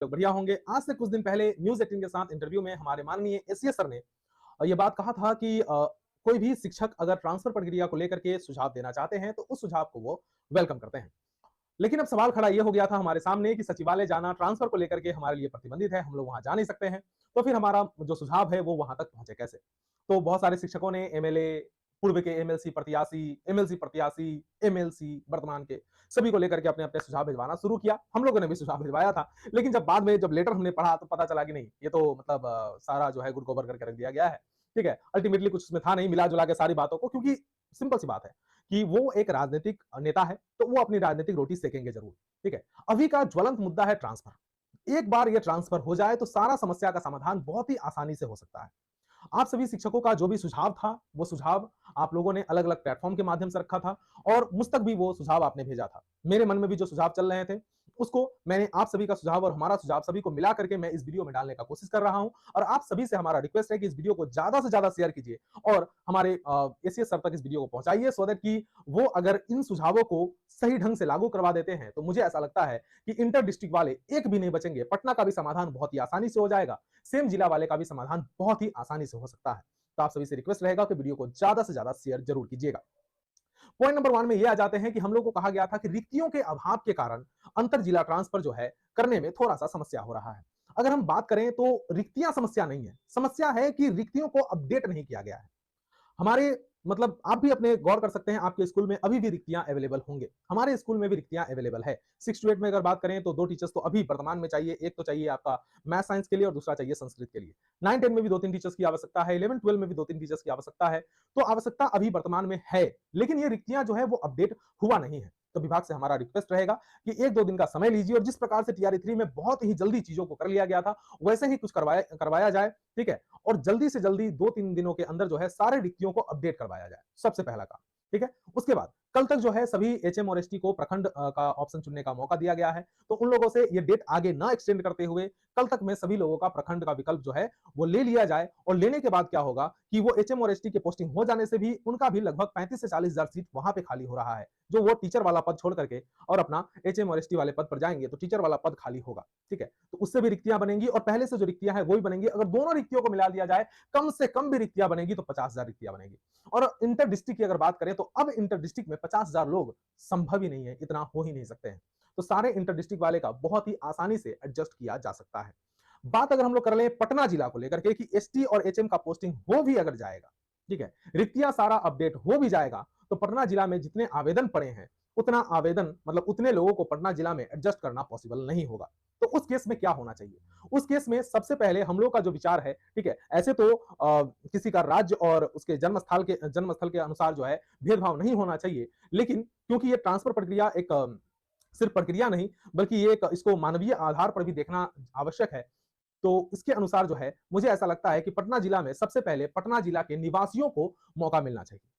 लोग बढ़िया होंगे। आज से कुछ दिन पहले न्यूज़ 18 के साथ इंटरव्यू में हमारे माननीय एसीएस सर ने ये बात कहा था कि कोई भी शिक्षक अगर ट्रांसफर प्रक्रिया को लेकर के सुझाव देना चाहते हैं, तो उस सुझाव को वो वेलकम करते हैं। लेकिन अब सवाल खड़ा ये हो गया था हमारे सामने कि सचिवालय जाना ट्रांसफर को लेकर के हमारे लिए प्रतिबंधित है, हम लोग वहाँ जा नहीं सकते हैं। तो फिर हमारा जो सुझाव है वो वहाँ तक पहुँचे कैसे? तो बहुत सारे शिक्षकों ने एमएलए, पूर्व के एमएलसी प्रत्याशी, एमएलसी वर्तमान के, सभी को लेकर के अपने-अपने सुझाव भिजवाना शुरू किया। हम लोगों ने भी सुझाव भिजवाया था। लेकिन जब बाद में जब लेटर हमने पढ़ा तो पता चला कि नहीं, ये तो मतलब सारा जो है गुड़ गोबर करके रख दिया गया है। ठीक है? अल्टीमेटली कुछ उसमें था नहीं मिला-जुला के सारी बातों को, क्योंकि सिंपल सी बात है कि वो एक राजनीतिक नेता है, तो वो अपनी राजनीतिक रोटी सेकेंगे ज़रूर। ठीक है? अभी का ज्वलंत मुद्दा है ट्रांसफर। एक बार ये ट्रांसफर हो जाए तो सारा समस्या का समाधान बहुत ही आसानी से हो सकता है। आप सभी शिक्षकों का जो भी सुझाव था, वो सुझाव आप लोगों ने अलग-अलग प्लेटफ़ॉर्म के माध्यम से रखा था और मुझ तक भी वो सुझाव आपने भेजा था। मेरे मन में भी जो सुझाव चल रहे थे, उसको मैंने आप सभी का सुझाव और हमारा सुझाव सभी को मिला करके मैं इस वीडियो में डालने का कोशिश कर रहा हूँ और आप सभी से हमारा रिक्वेस्ट है कि इस वीडियो को ज़्यादा से ज़्यादा शेयर कीजिए और हमारे एसीएस सर तक इस वीडियो को पहुँचाइए सो दैट कि वो अगर इन सुझावों को सही ढंग से लागू करवा देते हैं, तो मुझे ऐसा लगता है कि इंटर डिस्ट्रिक्ट वाले एक भी नहीं बचेंगे। पटना का भी समाधान बहुत ही आसानी से हो जाएगा, सेम जिला वाले का भी समाधान बहुत ही आसानी से हो सकता है। तो आप सभी से रिक्वेस्ट रहेगा कि वीडियो को ज्यादा से ज्यादा शेयर जरूर कीजिएगा। पॉइंट नंबर 1 में ये आ जाते हैं कि हम लोग को कहा गया था कि रिक्तियों के अभाव के कारण अंतर जिला ट्रांसफर जो है करने में थोड़ा सा समस्या हो रहा है। अगर हम बात करें तो रिक्तियां समस्या नहीं है, समस्या है कि रिक्तियों को अपडेट नहीं किया गया है। हमारे मतलब आप भी अपने गौर कर सकते हैं, आपके स्कूल में अभी भी रिक्तियां अवेलेबल होंगे। हमारे स्कूल में भी रिक्तियां अवेलेबल है। 6 टू 8 में अगर बात करें तो 2 टीचर्स तो अभी वर्तमान में चाहिए। एक तो चाहिए आपका मैथ साइंस के लिए और दूसरा चाहिए संस्कृत के लिए। 9 10 में भी 2-3 टीचर्स की आवश्यकता है। 11 12 में भी 2-3 टीचर्स की आवश्यकता है। तो आवश्यकता अभी वर्तमान में है, लेकिन ये रिक्तियां जो है वो अपडेट हुआ नहीं है। तो विभाग से हमारा रिक्वेस्ट रहेगा कि 1-2 दिन का समय लीजिए और जिस प्रकार से टीआरई 3 में बहुत ही जल्दी चीजों को कर लिया गया था, वैसे ही कुछ करवाया करवाया जाए। ठीक है? और जल्दी से जल्दी 2-3 दिनों के अंदर जो है सारे रिक्तियों को अपडेट करवाया जाए, सबसे पहला काम। ठीक है? उसके बाद कल तक जो है सभी एचएम और एसटी को प्रखंड का ऑप्शन चुनने का मौका दिया गया है। तो उन लोगों से ये डेट आगे ना एक्सटेंड करते हुए कल तक में सभी लोगों का प्रखंड का विकल्प जो है वो ले लिया जाए और लेने के बाद क्या होगा कि वो एचएम और एसटी की पोस्टिंग हो जाने से भी उनका भी लगभग 35 से 40 हजार सीट वहां पे खाली हो रहा है, जो वो टीचर वाला पद छोड़ करके और अपना एचएम और एसटी वाले पद पर जाएंगे तो टीचर वाला पद खाली होगा। ठीक है? तो उससे भी रिक्तियां बनेंगी और पहले से जो रिक्तियां हैं वो भी बनेंगी। अगर दोनों रिक्तियों को मिला दिया जाए, कम से कम भी रिक्तियां बनेगी तो 50,000 रिक्तियां बनेगी। और इंटर डिस्ट्रिक्ट की अगर बात करें तो अब इंटर डिस्ट्रिक्ट में 50,000 लोग संभव ही नहीं है, इतना हो ही नहीं सकते हैं। तो सारे इंटर डिस्ट्रिक्ट वाले का बहुत ही आसानी से एडजस्ट किया जा सकता है। बात अगर हम लोग कर ले पटना जिला को लेकर के कि एसटी और एचएम का पोस्टिंग हो भी अगर जाएगा, ठीक है, रिक्तियां सारा अपडेट हो भी जाएगा, तो पटना जिला में जितने आवेदन पड़े हैं उतना आवेदन मतलब उतने लोगों को पटना जिला में एडजस्ट करना पॉसिबल नहीं होगा। तो उस केस में क्या होना चाहिए? उस केस में सबसे पहले हम लोग का जो विचार है, ठीक है, ऐसे तो किसी का राज्य और उसके जन्मस्थल के अनुसार जो है भेदभाव नहीं होना चाहिए, लेकिन क्योंकि ये ट्रांसफर प्रक्रिया एक सिर्फ प्रक्रिया नहीं बल्कि ये एक इसको मानवीय आधार पर भी देखना आवश्यक है। तो इसके अनुसार जो है मुझे ऐसा लगता है कि पटना जिला में सबसे पहले पटना जिला के निवासियों को मौका मिलना चाहिए।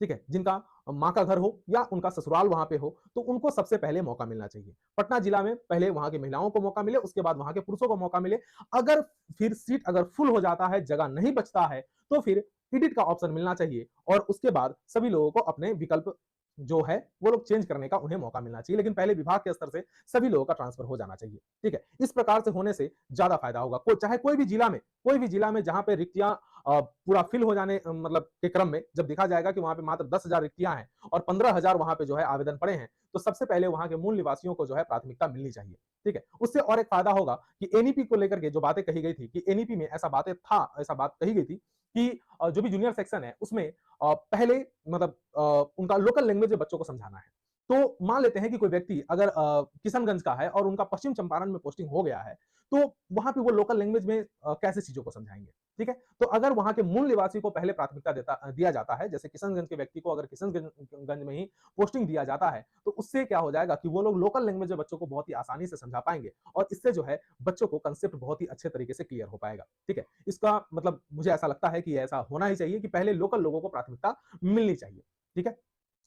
ठीक है? जिनका माँ का घर हो या उनका ससुराल वहाँ पे हो, तो उनको सबसे पहले मौका मिलना चाहिए। पटना जिला में पहले वहाँ की महिलाओं को मौका मिले, उसके बाद वहाँ के पुरुषों को मौका मिले। अगर फिर सीट अगर फुल हो जाता है, जगह नहीं बचता है, तो फिर एडिट का ऑप्शन मिलना चाहिए और उसके बाद सभी लोगों को अपने विकल्प जो है वो लोग चेंज करने का उन्हें मौका मिलना चाहिए। लेकिन पहले विभाग के स्तर से सभी लोगों का ट्रांसफर हो जाना चाहिए। ठीक है? इस प्रकार से होने से ज्यादा फायदा होगा। चाहे कोई भी जिला में जहां पे रिक्तियां पूरा फिल हो जाने मतलब के क्रम में जब देखा जाएगा कि वहां पे मात्र 10,000 रिक्तियां हैं और 15,000 वहां पे जो है आवेदन पड़े हैं, तो सबसे पहले वहां के मूल निवासियों को जो है प्राथमिकता मिलनी चाहिए। ठीक है? उससे और एक फायदा होगा कि एनईपी को लेकर के जो बातें कही गई थी कि एनईपी में ऐसा बात कही गई थी कि जो भी जूनियर सेक्शन है उसमें पहले मतलब उनका लोकल लैंग्वेज में बच्चों को समझाना है। तो मान लेते हैं कि कोई व्यक्ति अगर किशनगंज का है और उनका पश्चिम चंपारण में पोस्टिंग हो गया है, तो वहां पे वो लोकल लैंग्वेज में कैसे चीजों को समझाएंगे? ठीक है? तो अगर वहां के मूल निवासी को पहले प्राथमिकता दिया जाता है, जैसे किशनगंज के व्यक्ति को अगर किशनगंज में ही पोस्टिंग दिया जाता है, तो उससे क्या हो जाएगा कि वो लोग लोकल लैंग्वेज में बच्चों को बहुत ही आसानी से समझा पाएंगे और इससे जो है बच्चों को कंसेप्ट बहुत ही अच्छे तरीके से क्लियर हो पाएगा। ठीक है? इसका मतलब मुझे ऐसा लगता है कि ऐसा होना ही चाहिए कि पहले लोकल लोगों को प्राथमिकता मिलनी चाहिए। ठीक है?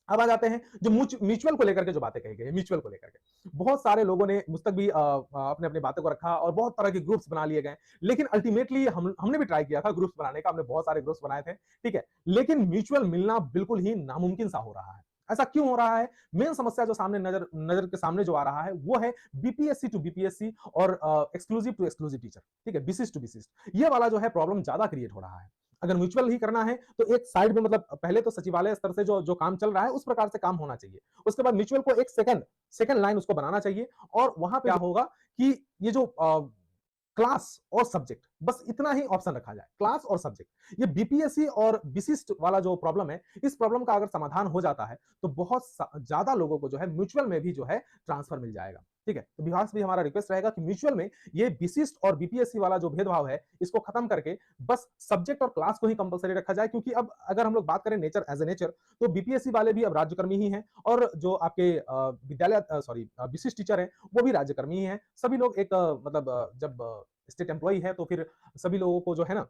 अब आ जाते हैं जो म्यूचुअल को लेकर के जो बातें कही गई है, म्यूचुअल को लेकर के बहुत सारे लोगों ने मुझ तक भी अपने अपने बातों को रखा और बहुत तरह के ग्रुप्स बना लिए गए। लेकिन अल्टीमेटली हमने भी ट्राई किया था ग्रुप्स बनाने का, हमने बहुत सारे ग्रुप्स बनाए थे। ठीक है? लेकिन म्यूचुअल मिलना बिल्कुल ही नामुमकिन सा हो रहा है। ऐसा क्यों हो रहा है? मेन समस्या जो सामने नजर नजर के सामने जो आ रहा है वो है बीपीएससी टू बीपीएससी और एक्सक्लूसिव टू एक्सक्लूसिव टीचर, ठीक है, बीसीएस टू बीसीएस। ये वाला जो है प्रॉब्लम ज्यादा क्रिएट हो रहा है। अगर म्यूचुअल ही करना है तो एक साइड में, मतलब पहले तो सचिवालय स्तर से जो जो काम चल रहा है उस प्रकार से काम होना चाहिए। उसके बाद म्यूचुअल को एक सेकंड सेकंड लाइन उसको बनाना चाहिए, और वहां पे क्या होगा कि ये जो क्लास और सब्जेक्ट, बस इतना ही ऑप्शन रखा जाए, क्लास और सब्जेक्ट। ये बीपीएससी और विशिष्ट वाला जो प्रॉब्लम है, इस प्रॉब्लम का अगर समाधान हो जाता है तो बहुत ज्यादा लोगों को जो है म्यूचुअल में भी जो है ट्रांसफर मिल जाएगा। ठीक है, तो विभाग से भी हमारा रिक्वेस्ट रहेगा कि म्यूचुअल में ये विशिष्ट और बीपीएससी वाला जो भेदभाव है इसको खत्म करके बस सब्जेक्ट और क्लास को ही कंपलसरी रखा जाए। क्योंकि अब अगर हम लोग बात करें नेचर एज ए नेचर, तो बीपीएससी वाले भी अब राज्यकर्मी ही हैं, और जो आपके विद्यालय सॉरी विशिष्ट टीचर हैं वो भी राज्यकर्मी ही हैं। सभी लोग एक मतलब जब स्टेट एम्प्लॉई है तो फिर सभी लोगों को जो है ना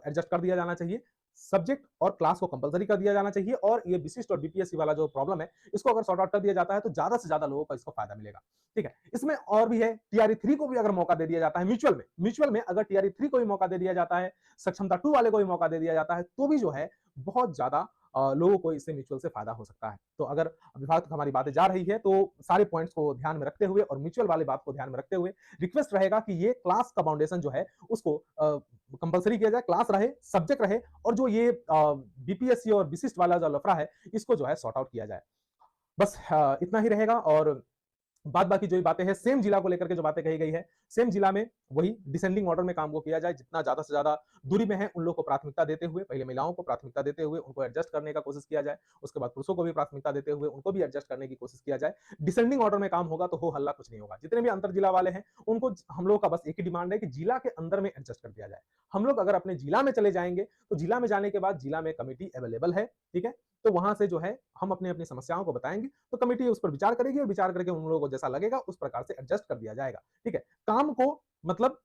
एडजस्ट कर दिया जाना चाहिए। सब्जेक्ट और क्लास को कंपलसरी कर दिया जाना चाहिए, और ये विशिष्ट और बीपीएससी वाला जो प्रॉब्लम है इसको अगर सॉर्ट आउट कर दिया जाता है तो ज्यादा से ज्यादा लोगों को इसको फायदा मिलेगा। ठीक है, इसमें और भी है, टीआरई 3 को भी अगर मौका दे दिया जाता है म्यूचुअल में अगर टीआरई 3 को भी मौका दे दिया जाता है, सक्षमता 2 वाले को भी मौका दे दिया जाता है, तो भी जो है बहुत ज्यादा लोगों को इससे म्यूचुअल से फायदा हो सकता है। तो अगर विभाग तक हमारी बातें जा रही है तो सारे पॉइंट्स को ध्यान में रखते हुए और म्यूचुअल वाली बात को ध्यान में रखते हुए रिक्वेस्ट रहेगा कि ये क्लास का फाउंडेशन जो है उसको कंपलसरी किया जाए, क्लास रहे, सब्जेक्ट रहे, और जो ये बीपीएससी और विशिष्ट वाला जो लफड़ा है इसको जो है सॉर्ट आउट किया जाए। बस इतना ही रहेगा। और बाद बाकी जो बातें हैं सेम जिला को लेकर के जो बातें कही गई है, सेम जिला में वही डिसेंडिंग ऑर्डर में काम को किया जाए। जितना ज्यादा से ज्यादा दूरी में है उन लोग को प्राथमिकता देते हुए, पहले महिलाओं को प्राथमिकता देते हुए उनको एडजस्ट करने का कोशिश किया जाए, उसके बाद पुरुषों को भी प्राथमिकता देते हुए उनको भी एडजस्ट करने की कोशिश किया जाए। डिसेंडिंग ऑर्डर में काम होगा तो हो हल्ला कुछ नहीं होगा। जितने भी अंतर जिला वाले हैं उनको हम लोग का बस एक ही डिमांड है कि जिला के अंदर में एडजस्ट कर दिया जाए। हम लोग अगर अपने जिला में चले जाएंगे तो जिला में जाने के बाद जिला में कमेटी अवेलेबल है, ठीक है, तो वहां से जो है हम अपनी अपनी समस्याओं को बताएंगे तो कमेटी उस पर विचार करेगी, और विचार करके उन लोगों को जैसा लगेगा उस प्रकार से एडजस्ट कर दिया जाएगा। ठीक है, काम को मतलब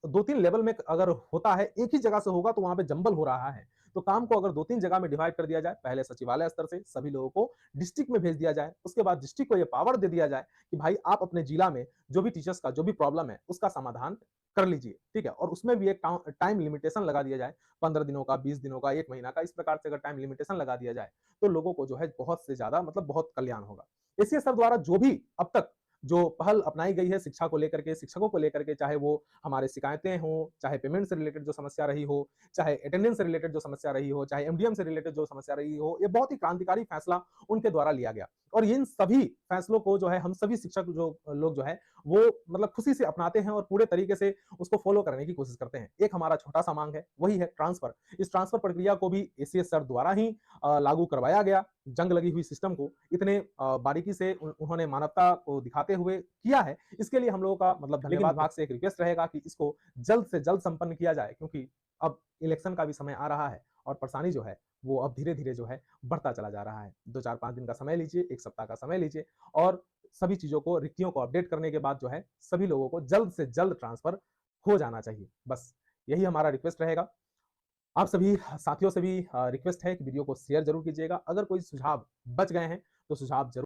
2-3 लेवल में अगर होता है, एक ही जगह से होगा तो वहां पे जंबल हो रहा है। तो काम को अगर 2-3 जगह में डिवाइड कर दिया जाए, पहले सचिवालय स्तर से सभी लोगों को डिस्ट्रिक्ट में भेज दिया जाए, उसके बाद डिस्ट्रिक्ट को यह पावर दे दिया जाए कि भाई आप अपने जिला में जो भी टीचर्स का जो भी प्रॉब्लम है उसका समाधान कर लीजिए। ठीक है, और उसमें भी एक टाइम लिमिटेशन लगा दिया जाए, 15 दिनों का, 20 दिनों का, 1 महीना का, इस प्रकार से अगर टाइम लिमिटेशन लगा दिया जाए तो लोगों को जो है बहुत से ज्यादा मतलब बहुत कल्याण होगा। एसीएस सर द्वारा जो भी अब तक जो पहल अपनाई गई है शिक्षा को लेकर के, शिक्षकों को लेकर के, चाहे वो हमारे शिकायतें हों, चाहे पेमेंट से रिलेटेड जो समस्या रही हो, चाहे अटेंडेंस से रिलेटेड जो समस्या रही हो, चाहे एमडीएम से रिलेटेड जो समस्या रही हो, ये बहुत ही क्रांतिकारी फैसला उनके द्वारा लिया गया। और इन सभी फैसलों को जो है हम सभी शिक्षक जो लोग जो है वो मतलब खुशी से अपनाते हैं और पूरे तरीके से उसको फॉलो करने की कोशिश करते हैं। एक हमारा छोटा सा मांग है, वही है ट्रांसफर। इस ट्रांसफर प्रक्रिया को भी एसीएस सर द्वारा ही लागू करवाया गया। जंग लगी हुई सिस्टम को इतने बारीकी से उन्होंने मानवता को दिखाते हुए किया है, इसके लिए हम लोगों का मतलब धन्यवाद। विभाग से एक रिक्वेस्ट रहेगा कि इसको जल्द से जल्द संपन्न किया जाए, क्योंकि अब इलेक्शन का भी समय आ रहा है और परेशानी जो है वो अब धीरे धीरे जो है बढ़ता चला जा रहा है। 2-4-5 दिन का समय लीजिए, 1 सप्ताह का समय लीजिए, और सभी चीजों को, रिक्तियों को अपडेट करने के बाद जो है सभी लोगों को जल्द से जल्द ट्रांसफर हो जाना चाहिए। बस यही हमारा रिक्वेस्ट रहेगा। आप सभी साथियों से भी रिक्वेस्ट है कि वीडियो को शेयर जरूर कीजिएगा। अगर कोई सुझाव बच गए हैं तो सुझाव जरूर